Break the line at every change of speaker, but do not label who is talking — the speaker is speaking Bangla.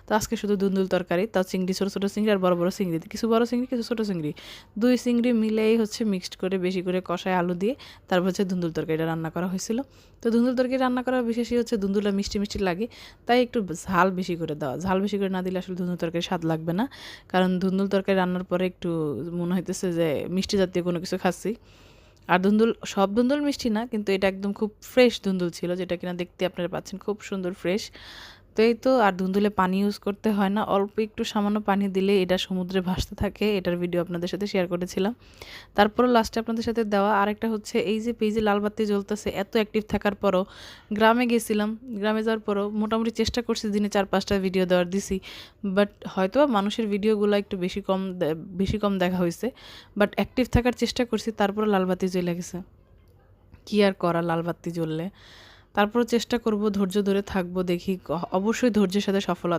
তো আজকে শুধু দুন্দুল তরকারি, তাও চিংড়ি, ছোটো ছোটো চিংড়ি আর বড় বড় চিংড়ি, কিছু বড় চিংড়ি কিছু ছোটো চিংড়ি, 2 চিংড়ি মিলেই হচ্ছে মিক্সড করে বেশি করে কষায় আলু দিয়ে তারপর হচ্ছে দুন্দুল তরকারিটা রান্না করা হয়েছিল। তো দুন্দুল তরকারি রান্না করার বিশেষই হচ্ছে দুন্দুলটা মিষ্টি মিষ্টি লাগে, তাই একটু ঝাল বেশি করে দেওয়া। ঝাল বেশি করে না দিলে আসলে দুন্দুল তরকারি স্বাদ লাগবে না, কারণ দুন্দুল তরকারি রান্নার পরে একটু মনে হইতেছে যে মিষ্টি জাতীয় কোনো কিছু খাচ্ছি। আর ধুন্দুল, সব ধুন্দুল মিষ্টি না, কিন্তু এটা একদম খুব ফ্রেশ ধুন্দুল ছিল, যেটা কিনা দেখতে আপনারা পাচ্ছেন খুব সুন্দর ফ্রেশ। তো এই তো, আর ধুন্দুলে পানি ইউজ করতে হয় না, অল্প একটু সামান্য পানি দিলে এটা সমুদ্রে ভাসতে থাকে। এটার ভিডিও আপনাদের সাথে শেয়ার করেছিলাম। তারপরও লাস্টে আপনাদের সাথে দেওয়া আরেকটা হচ্ছে, এই যে পেজে লাল বাতি জ্বলতেছে, এত অ্যাক্টিভ থাকার পরও গ্রামে গেছিলাম, গ্রামে যাওয়ার পরও মোটামুটি চেষ্টা করছি দিনে 4-5টা ভিডিও দেওয়ার, দিছি। বাট হয়তো মানুষের ভিডিওগুলো একটু বেশি কম দেখা হয়েছে, বাট অ্যাক্টিভ থাকার চেষ্টা করছি, তারপরও লাল বাতি জ্বলে গেছে। কী আর করা, লাল বাতি জ্বললে। তারপরও চেষ্টা করব, ধৈর্য ধরে থাকবো, দেখি অবশ্যই ধৈর্যের সাথে সফলতা